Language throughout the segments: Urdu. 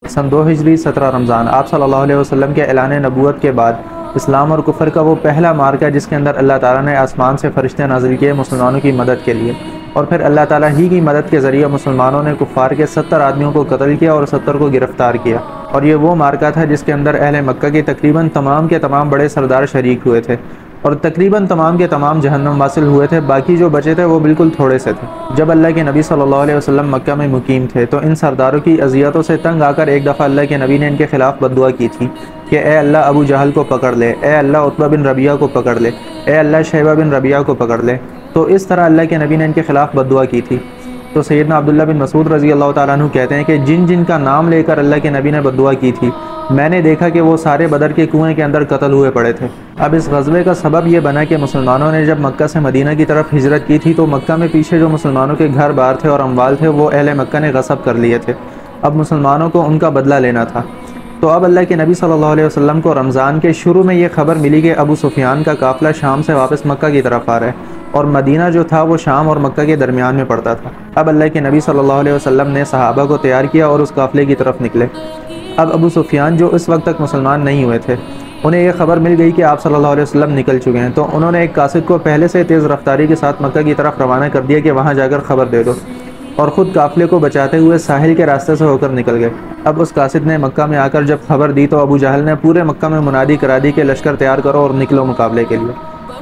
سن 2 ہجری 17 رمضان آپ صلی اللہ علیہ وسلم کے اعلان نبوت کے بعد اسلام اور کفر کا وہ پہلا معرکہ جس کے اندر اللہ تعالیٰ نے آسمان سے فرشتے نازل کیے مسلمانوں کی مدد کے لیے، اور پھر اللہ تعالیٰ ہی کی مدد کے ذریعے مسلمانوں نے کفار کے 70 آدمیوں کو قتل کیا اور 70 کو گرفتار کیا، اور یہ وہ معرکہ تھا جس کے اندر اہل مکہ کے تقریباً تمام کے تمام بڑے سردار شریک ہوئے تھے، اور تقریباً تمام کے تمام جہنم واصل ہوئے تھے، باقی جو بچے تھے وہ بالکل تھوڑے سے تھے۔ جب اللہ کے نبی صلی اللہ علیہ وسلم مکہ میں مقیم تھے تو ان سرداروں کی اذیتوں سے تنگ آ کر ایک دفعہ اللہ کے نبی نے ان کے خلاف بد دعا کی تھی کہ اے اللہ ابو جہل کو پکڑ لے، اے اللہ عتبہ بن ربیعہ کو پکڑ لے، اے اللہ شیبہ بن ربیعہ کو پکڑ لے۔ تو اس طرح اللہ کے نبی نے ان کے خلاف بد دعا کی تھی۔ تو سیدنا عبداللہ بن مسعود رضی اللہ تعالیٰ عنہ کہتے ہیں کہ جن جن کا نام لے کر اللہ کے نبی نے بد دعا کی تھی، میں نے دیکھا کہ وہ سارے بدر کے کنویں کے اندر قتل ہوئے پڑے تھے۔ اب اس غزوے کا سبب یہ بنا کہ مسلمانوں نے جب مکہ سے مدینہ کی طرف ہجرت کی تھی تو مکہ میں پیچھے جو مسلمانوں کے گھر بار تھے اور اموال تھے وہ اہل مکہ نے غصب کر لیے تھے۔ اب مسلمانوں کو ان کا بدلہ لینا تھا۔ تو اب اللہ کے نبی صلی اللہ علیہ وسلم کو رمضان کے شروع میں یہ خبر ملی کہ ابو سفیان کا قافلہ شام سے واپس مکہ کی طرف آ رہا ہے، اور مدینہ جو تھا وہ شام اور مکہ کے درمیان میں پڑتا تھا۔ اب اللہ کے نبی صلی اللہ علیہ وسلم نے صحابہ کو تیار کیا اور اس قافلے کی طرف نکلے۔ اب ابو سفیان جو اس وقت تک مسلمان نہیں ہوئے تھے، انہیں یہ خبر مل گئی کہ آپ صلی اللہ علیہ وسلم نکل چکے ہیں، تو انہوں نے ایک قاصد کو پہلے سے تیز رفتاری کے ساتھ مکہ کی طرف روانہ کر دیا کہ وہاں جا کر خبر دے دو، اور خود قافلے کو بچاتے ہوئے ساحل کے راستے سے ہو کر نکل گئے۔ اب اس قاصد نے مکہ میں آ کر جب خبر دی تو ابو جہل نے پورے مکہ میں منادی کرا دی کہ لشکر تیار کرو اور نکلو مقابلے کے لیے۔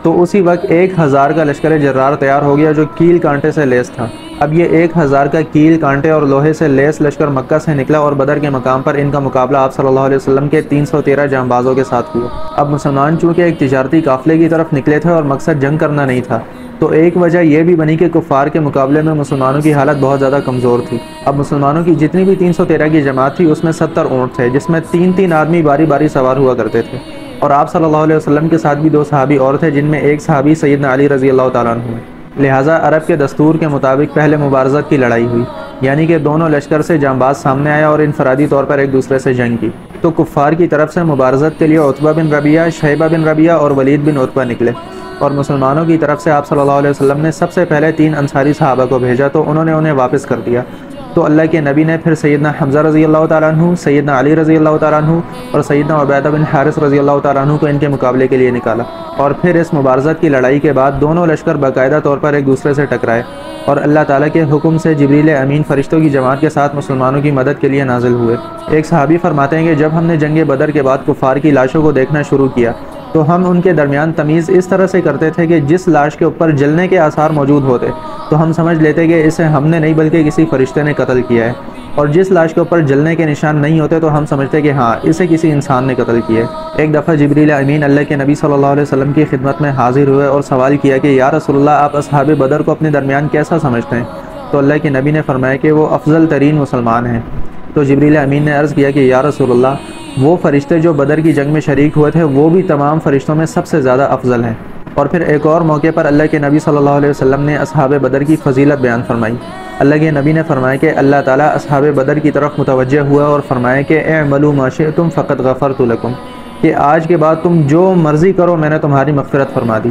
تو اسی وقت 1000 کا لشکر جرار تیار ہو گیا جو کیل کانٹے سے لیس تھا۔ اب یہ 1000 کا کیل کانٹے اور لوہے سے لیس لشکر مکہ سے نکلا اور بدر کے مقام پر ان کا مقابلہ آپ صلی اللہ علیہ وسلم کے 313 جانبازوں کے ساتھ ہوا۔ اب مسلمان چونکہ ایک تجارتی قافلے کی طرف نکلے تھے اور مقصد جنگ کرنا نہیں تھا، تو ایک وجہ یہ بھی بنی کہ کفار کے مقابلے میں مسلمانوں کی حالت بہت زیادہ کمزور تھی۔ اب مسلمانوں کی جتنی بھی 313 کی جماعت تھی اس میں 70 اونٹ تھے، جس میں 3 آدمی باری باری سوار ہوا کرتے تھے، اور آپ صلی اللہ علیہ وسلم کے ساتھ بھی 2 صحابی اور تھے جن میں ایک صحابی سیدنا علی رضی اللہ تعالیٰ عنہ ہیں۔ لہٰذا عرب کے دستور کے مطابق پہلے مبارزت کی لڑائی ہوئی، یعنی کہ دونوں لشکر سے جانباز سامنے آیا اور انفرادی طور پر ایک دوسرے سے جنگ کی۔ تو کفار کی طرف سے مبارزت کے لیے عتبہ بن ربیعہ، شیبہ بن ربیعہ اور ولید بن عتبہ نکلے، اور مسلمانوں کی طرف سے آپ صلی اللہ علیہ وسلم نے سب سے پہلے 3 انصاری صحابہ کو بھیجا تو انہوں نے انہیں واپس کر دیا۔ تو اللہ کے نبی نے پھر سیدنا حمزہ رضی اللہ تعالیٰ عنہ، سیدنا علی رضی اللہ تعالیٰ عنہ اور سیدنا عبیدہ بن حارث رضی اللہ تعالیٰ عنہ کو ان کے مقابلے کے لیے نکالا، اور پھر اس مبارزت کی لڑائی کے بعد دونوں لشکر باقاعدہ طور پر ایک دوسرے سے ٹکرائے، اور اللہ تعالیٰ کے حکم سے جبریل امین فرشتوں کی جماعت کے ساتھ مسلمانوں کی مدد کے لیے نازل ہوئے۔ ایک صحابی فرماتے ہیں کہ جب ہم نے جنگ بدر کے بعد کفار کی لاشوں کو دیکھنا شروع کیا تو ہم ان کے درمیان تمیز اس طرح سے کرتے تھے کہ جس لاش کے اوپر جلنے کے آثار موجود ہوتے تو ہم سمجھ لیتے کہ اسے ہم نے نہیں بلکہ کسی فرشتے نے قتل کیا ہے، اور جس لاش کے اوپر جلنے کے نشان نہیں ہوتے تو ہم سمجھتے کہ ہاں اسے کسی انسان نے قتل کیا ہے۔ ایک دفعہ جبریل امین اللہ کے نبی صلی اللہ علیہ وسلم کی خدمت میں حاضر ہوئے اور سوال کیا کہ یا رسول اللہ آپ اصحاب بدر کو اپنے درمیان کیسا سمجھتے ہیں؟ تو اللہ کے نبی نے فرمایا کہ وہ افضل ترین مسلمان ہیں۔ تو جبریل امین نے عرض کیا کہ یا رسول اللہ وہ فرشتے جو بدر کی جنگ میں شریک ہوئے تھے وہ بھی تمام فرشتوں میں سب سے زیادہ افضل ہیں۔ اور پھر ایک اور موقع پر اللہ کے نبی صلی اللہ علیہ وسلم نے اصحاب بدر کی فضیلت بیان فرمائی۔ اللہ کے نبی نے فرمایا کہ اللہ تعالیٰ اصحاب بدر کی طرف متوجہ ہوا اور فرمایا کہ اعملوا ما شئتم فقد غفرت لکم، کہ آج کے بعد تم جو مرضی کرو میں نے تمہاری مغفرت فرما دی۔